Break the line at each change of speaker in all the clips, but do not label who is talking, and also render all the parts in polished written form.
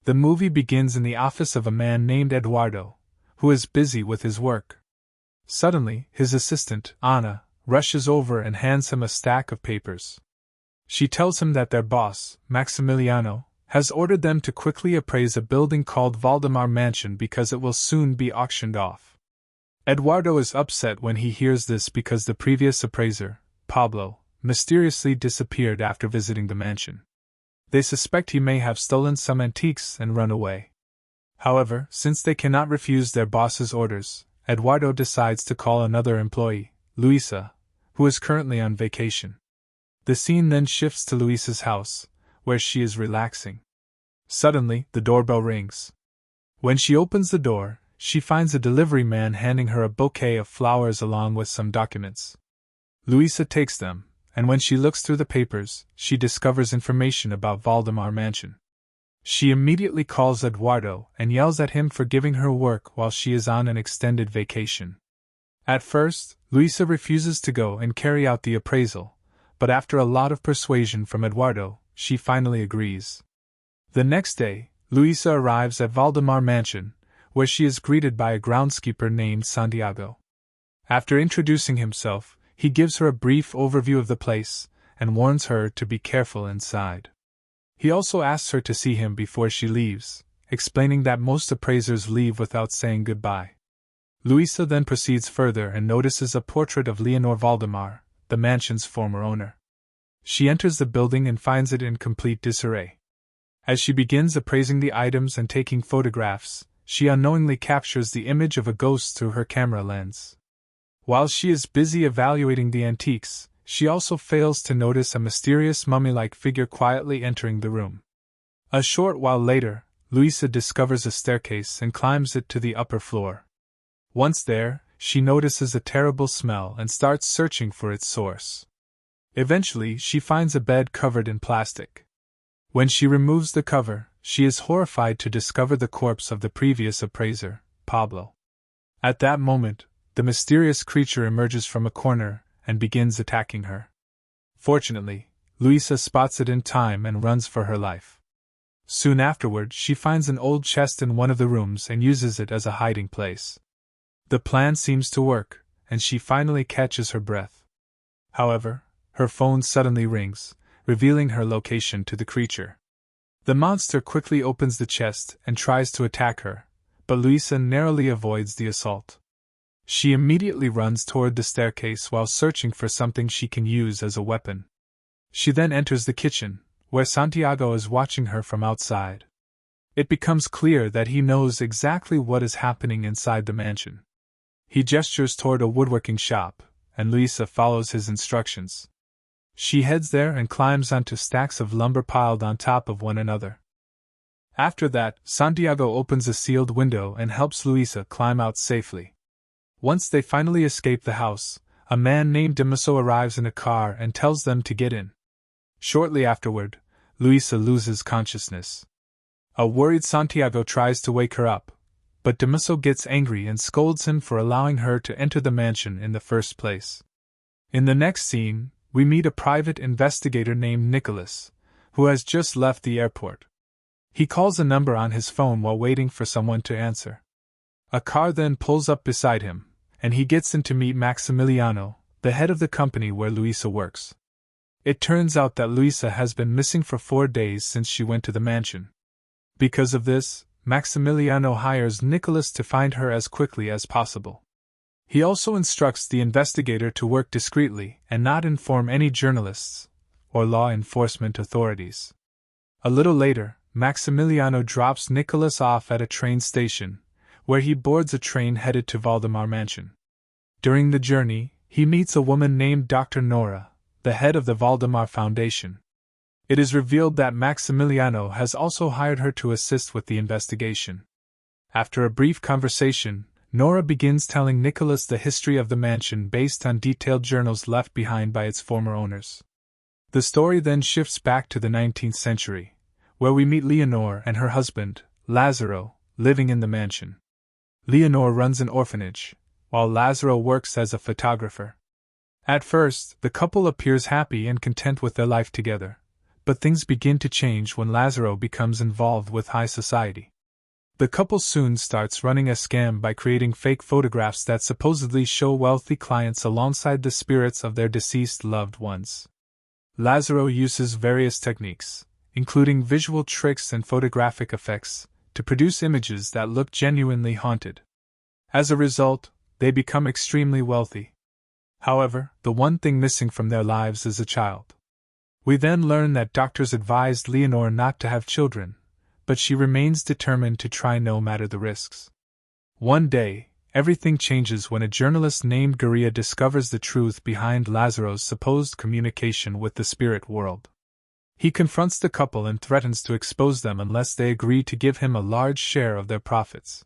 The movie begins in the office of a man named Eduardo, who is busy with his work. Suddenly, his assistant, Anna, rushes over and hands him a stack of papers. She tells him that their boss, Maximiliano, has ordered them to quickly appraise a building called Valdemar Mansion because it will soon be auctioned off. Eduardo is upset when he hears this because the previous appraiser, Pablo, mysteriously disappeared after visiting the mansion. They suspect he may have stolen some antiques and run away. However, since they cannot refuse their boss's orders, Eduardo decides to call another employee, Luisa, who is currently on vacation. The scene then shifts to Luisa's house, where she is relaxing. Suddenly, the doorbell rings. When she opens the door, she finds a delivery man handing her a bouquet of flowers along with some documents. Luisa takes them, and when she looks through the papers, she discovers information about Valdemar Mansion. She immediately calls Eduardo and yells at him for giving her work while she is on an extended vacation. At first, Luisa refuses to go and carry out the appraisal, but after a lot of persuasion from Eduardo, she finally agrees. The next day, Luisa arrives at Valdemar Mansion, where she is greeted by a groundskeeper named Santiago. After introducing himself, he gives her a brief overview of the place and warns her to be careful inside. He also asks her to see him before she leaves, explaining that most appraisers leave without saying goodbye. Luisa then proceeds further and notices a portrait of Leonor Valdemar, the mansion's former owner. She enters the building and finds it in complete disarray. As she begins appraising the items and taking photographs, she unknowingly captures the image of a ghost through her camera lens. While she is busy evaluating the antiques, she also fails to notice a mysterious mummy-like figure quietly entering the room. A short while later, Luisa discovers a staircase and climbs it to the upper floor. Once there, she notices a terrible smell and starts searching for its source. Eventually, she finds a bed covered in plastic. When she removes the cover, she is horrified to discover the corpse of the previous appraiser, Pablo. At that moment, the mysterious creature emerges from a corner and begins attacking her. Fortunately, Luisa spots it in time and runs for her life. Soon afterward, she finds an old chest in one of the rooms and uses it as a hiding place. The plan seems to work, and she finally catches her breath. However, her phone suddenly rings, revealing her location to the creature. The monster quickly opens the chest and tries to attack her, but Luisa narrowly avoids the assault. She immediately runs toward the staircase while searching for something she can use as a weapon. She then enters the kitchen, where Santiago is watching her from outside. It becomes clear that he knows exactly what is happening inside the mansion. He gestures toward a woodworking shop, and Luisa follows his instructions. She heads there and climbs onto stacks of lumber piled on top of one another. After that, Santiago opens a sealed window and helps Luisa climb out safely. Once they finally escape the house, a man named Damaso arrives in a car and tells them to get in. Shortly afterward, Luisa loses consciousness. A worried Santiago tries to wake her up, but Damaso gets angry and scolds him for allowing her to enter the mansion in the first place. In the next scene, we meet a private investigator named Nicholas, who has just left the airport. He calls a number on his phone while waiting for someone to answer. A car then pulls up beside him, and he gets in to meet Maximiliano, the head of the company where Luisa works. It turns out that Luisa has been missing for 4 days since she went to the mansion. Because of this, Maximiliano hires Nicholas to find her as quickly as possible. He also instructs the investigator to work discreetly and not inform any journalists or law enforcement authorities. A little later, Maximiliano drops Nicholas off at a train station, where he boards a train headed to Valdemar Mansion. During the journey, he meets a woman named Dr. Nora, the head of the Valdemar Foundation. It is revealed that Maximiliano has also hired her to assist with the investigation. After a brief conversation, Nora begins telling Nicholas the history of the mansion based on detailed journals left behind by its former owners. The story then shifts back to the 19th century, where we meet Leonor and her husband, Lazaro, living in the mansion. Leonor runs an orphanage, while Lazaro works as a photographer. At first, the couple appears happy and content with their life together, but things begin to change when Lazaro becomes involved with high society. The couple soon starts running a scam by creating fake photographs that supposedly show wealthy clients alongside the spirits of their deceased loved ones. Lazaro uses various techniques, including visual tricks and photographic effects, to produce images that look genuinely haunted. As a result, they become extremely wealthy. However, the one thing missing from their lives is a child. We then learn that doctors advised Leonore not to have children, but she remains determined to try no matter the risks. One day, everything changes when a journalist named Guria discovers the truth behind Lazaro's supposed communication with the spirit world. He confronts the couple and threatens to expose them unless they agree to give him a large share of their profits.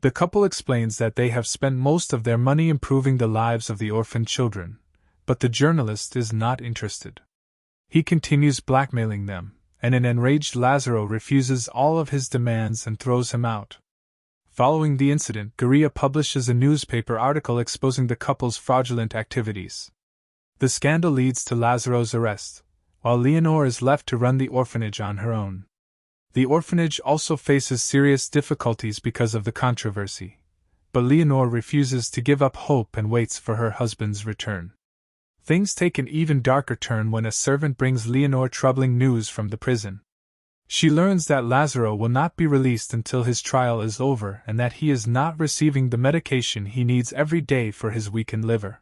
The couple explains that they have spent most of their money improving the lives of the orphaned children, but the journalist is not interested. He continues blackmailing them, and an enraged Lazaro refuses all of his demands and throws him out. Following the incident, Guria publishes a newspaper article exposing the couple's fraudulent activities. The scandal leads to Lazaro's arrest, while Leonore is left to run the orphanage on her own. The orphanage also faces serious difficulties because of the controversy, but Leonore refuses to give up hope and waits for her husband's return. Things take an even darker turn when a servant brings Leonore troubling news from the prison. She learns that Lazaro will not be released until his trial is over and that he is not receiving the medication he needs every day for his weakened liver.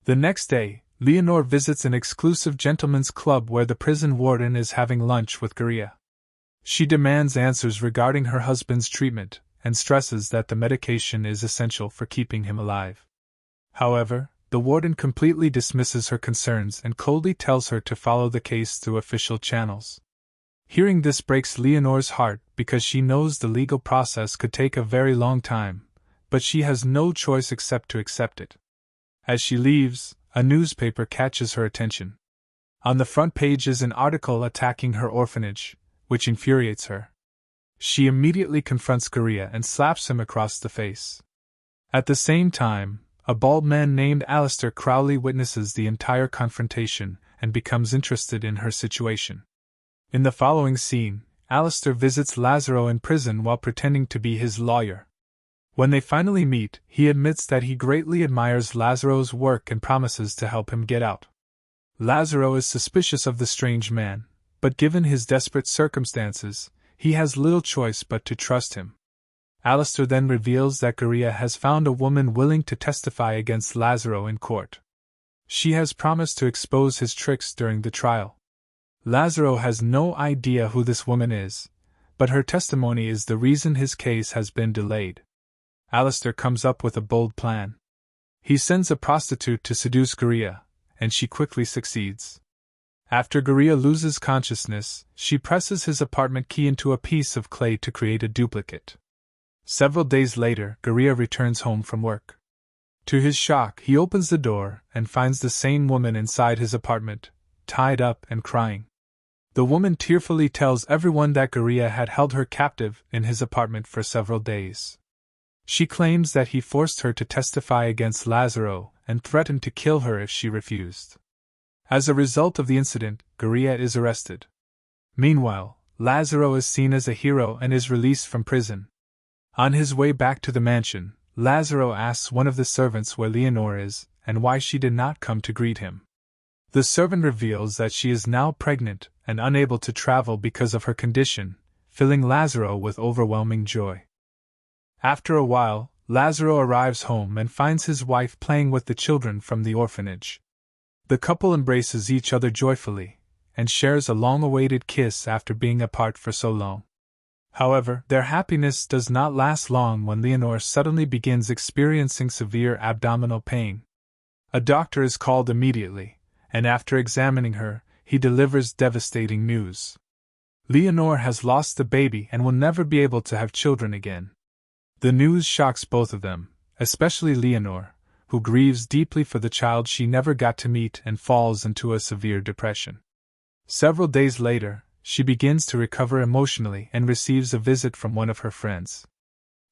The next day, Leonore visits an exclusive gentlemen's club where the prison warden is having lunch with Guria. She demands answers regarding her husband's treatment and stresses that the medication is essential for keeping him alive. However, the warden completely dismisses her concerns and coldly tells her to follow the case through official channels. Hearing this breaks Leonore's heart because she knows the legal process could take a very long time, but she has no choice except to accept it. As she leaves, a newspaper catches her attention. On the front page is an article attacking her orphanage, which infuriates her. She immediately confronts Guria and slaps him across the face. At the same time, a bald man named Alistair Crowley witnesses the entire confrontation and becomes interested in her situation. In the following scene, Alistair visits Lazaro in prison while pretending to be his lawyer. When they finally meet, he admits that he greatly admires Lazaro's work and promises to help him get out. Lazaro is suspicious of the strange man, but given his desperate circumstances, he has little choice but to trust him. Alistair then reveals that Guria has found a woman willing to testify against Lazaro in court. She has promised to expose his tricks during the trial. Lazaro has no idea who this woman is, but her testimony is the reason his case has been delayed. Alistair comes up with a bold plan. He sends a prostitute to seduce Guria, and she quickly succeeds. After Guria loses consciousness, she presses his apartment key into a piece of clay to create a duplicate. Several days later, Guria returns home from work. To his shock, he opens the door and finds the same woman inside his apartment, tied up and crying. The woman tearfully tells everyone that Guria had held her captive in his apartment for several days. She claims that he forced her to testify against Lazaro and threatened to kill her if she refused. As a result of the incident, Guria is arrested. Meanwhile, Lazaro is seen as a hero and is released from prison. On his way back to the mansion, Lazaro asks one of the servants where Leonore is and why she did not come to greet him. The servant reveals that she is now pregnant and unable to travel because of her condition, filling Lazaro with overwhelming joy. After a while, Lazaro arrives home and finds his wife playing with the children from the orphanage. The couple embraces each other joyfully and shares a long-awaited kiss after being apart for so long. However, their happiness does not last long when Leonore suddenly begins experiencing severe abdominal pain. A doctor is called immediately, and after examining her, he delivers devastating news. Leonore has lost the baby and will never be able to have children again. The news shocks both of them, especially Leonore, who grieves deeply for the child she never got to meet and falls into a severe depression. Several days later, she begins to recover emotionally and receives a visit from one of her friends.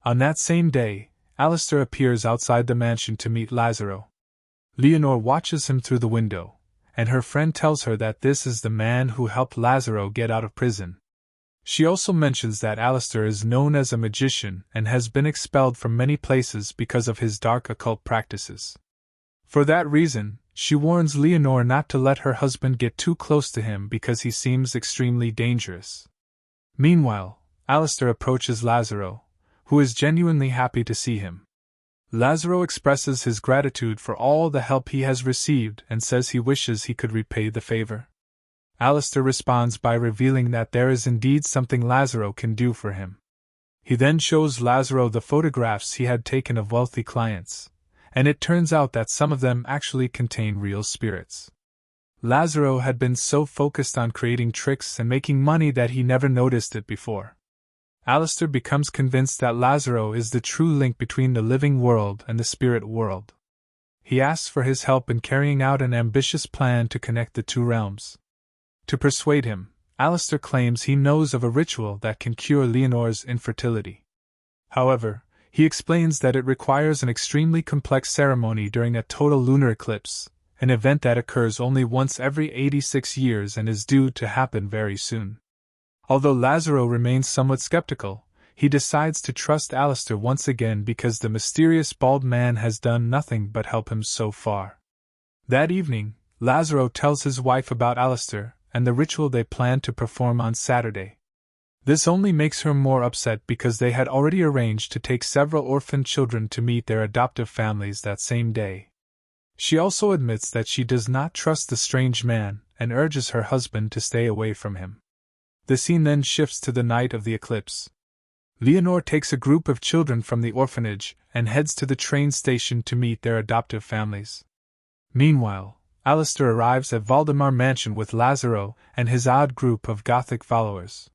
On that same day, Alistair appears outside the mansion to meet Lazaro. Leonore watches him through the window, and her friend tells her that this is the man who helped Lazaro get out of prison. She also mentions that Alistair is known as a magician and has been expelled from many places because of his dark occult practices. For that reason, she warns Leonore not to let her husband get too close to him because he seems extremely dangerous. Meanwhile, Alistair approaches Lazaro, who is genuinely happy to see him. Lazaro expresses his gratitude for all the help he has received and says he wishes he could repay the favor. Alistair responds by revealing that there is indeed something Lazaro can do for him. He then shows Lazaro the photographs he had taken of wealthy clients, and it turns out that some of them actually contain real spirits. Lazaro had been so focused on creating tricks and making money that he never noticed it before. Alistair becomes convinced that Lazaro is the true link between the living world and the spirit world. He asks for his help in carrying out an ambitious plan to connect the two realms. To persuade him, Alistair claims he knows of a ritual that can cure Leonore's infertility. However, he explains that it requires an extremely complex ceremony during a total lunar eclipse, an event that occurs only once every 86 years and is due to happen very soon. Although Lazaro remains somewhat skeptical, he decides to trust Alistair once again because the mysterious bald man has done nothing but help him so far. That evening, Lazaro tells his wife about Alistair and the ritual they plan to perform on Saturday. This only makes her more upset because they had already arranged to take several orphan children to meet their adoptive families that same day. She also admits that she does not trust the strange man and urges her husband to stay away from him. The scene then shifts to the night of the eclipse. Leonore takes a group of children from the orphanage and heads to the train station to meet their adoptive families. Meanwhile, Alistair arrives at Valdemar Mansion with Lazaro and his odd group of Gothic followers.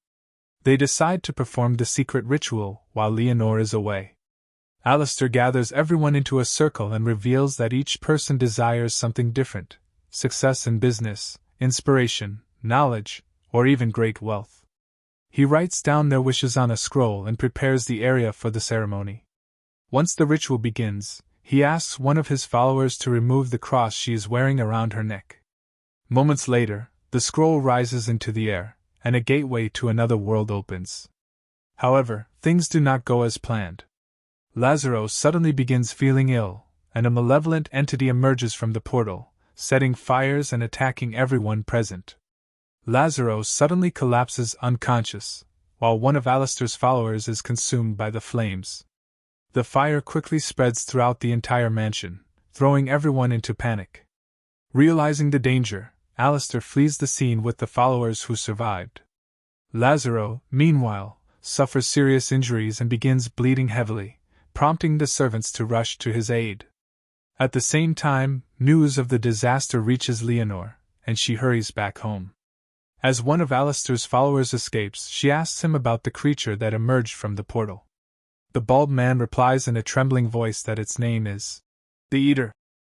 They decide to perform the secret ritual while Leonore is away. Alistair gathers everyone into a circle and reveals that each person desires something different: success in business, inspiration, knowledge, or even great wealth. He writes down their wishes on a scroll and prepares the area for the ceremony. Once the ritual begins, he asks one of his followers to remove the cross she is wearing around her neck. Moments later, the scroll rises into the air, and a gateway to another world opens. However, things do not go as planned. Lazaro suddenly begins feeling ill, and a malevolent entity emerges from the portal, setting fires and attacking everyone present. Lazaro suddenly collapses unconscious, while one of Alistair's followers is consumed by the flames. The fire quickly spreads throughout the entire mansion, throwing everyone into panic. Realizing the danger, Alistair flees the scene with the followers who survived. Lazaro, meanwhile, suffers serious injuries and begins bleeding heavily, prompting the servants to rush to his aid. At the same time, news of the disaster reaches Leonore, and she hurries back home. As one of Alistair's followers escapes, she asks him about the creature that emerged from the portal. The bald man replies in a trembling voice that its name is the Eater,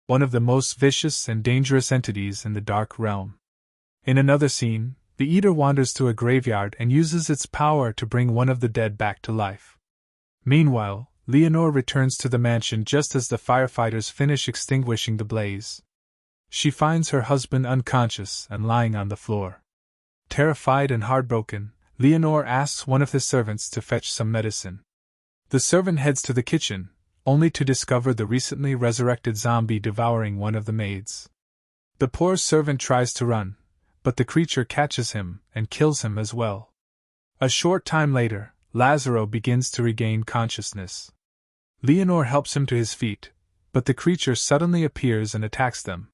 one of the most vicious and dangerous entities in the Dark Realm. In another scene, the Eater wanders to a graveyard and uses its power to bring one of the dead back to life. Meanwhile, Leonore returns to the mansion just as the firefighters finish extinguishing the blaze. She finds her husband unconscious and lying on the floor. Terrified and heartbroken, Leonore asks one of his servants to fetch some medicine. The servant heads to the kitchen, only to discover the recently resurrected zombie devouring one of the maids. The poor servant tries to run, but the creature catches him and kills him as well. A short time later, Lazaro begins to regain consciousness. Leonore helps him to his feet, but the creature suddenly appears and attacks them.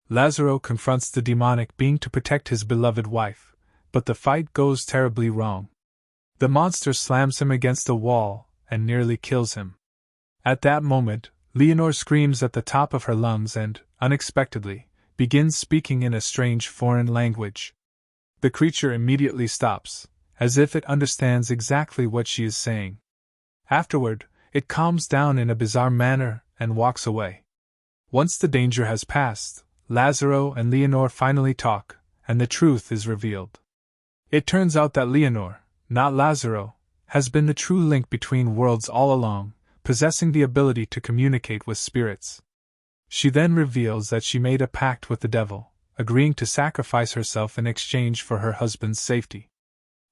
Lazaro confronts the demonic being to protect his beloved wife, but the fight goes terribly wrong. The monster slams him against the wall and nearly kills him. At that moment, Leonore screams at the top of her lungs and, unexpectedly, begins speaking in a strange foreign language. The creature immediately stops, as if it understands exactly what she is saying. Afterward, it calms down in a bizarre manner and walks away. Once the danger has passed, Lazaro and Leonore finally talk, and the truth is revealed. It turns out that Leonore, not Lazaro, has been the true link between worlds all along, possessing the ability to communicate with spirits. She then reveals that she made a pact with the devil, agreeing to sacrifice herself in exchange for her husband's safety.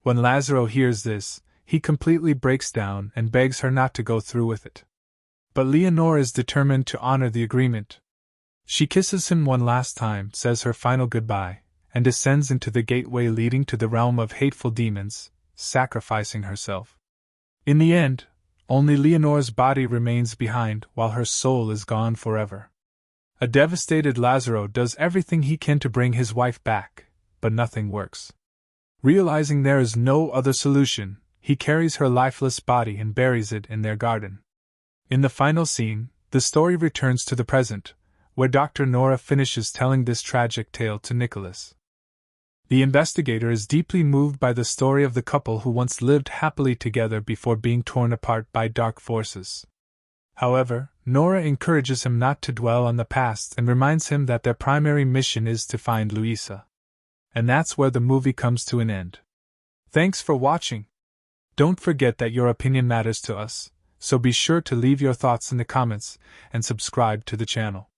When Lazaro hears this, he completely breaks down and begs her not to go through with it. But Leonore is determined to honor the agreement. She kisses him one last time, says her final goodbye, and descends into the gateway leading to the realm of hateful demons, sacrificing herself. In the end, only Leonore's body remains behind while her soul is gone forever. A devastated Lazaro does everything he can to bring his wife back, but nothing works. Realizing there is no other solution, he carries her lifeless body and buries it in their garden. In the final scene, the story returns to the present, where Dr. Nora finishes telling this tragic tale to Nicholas. The investigator is deeply moved by the story of the couple who once lived happily together before being torn apart by dark forces. However, Nora encourages him not to dwell on the past and reminds him that their primary mission is to find Louisa. And that's where the movie comes to an end. Thanks for watching. Don't forget that your opinion matters to us, so be sure to leave your thoughts in the comments and subscribe to the channel.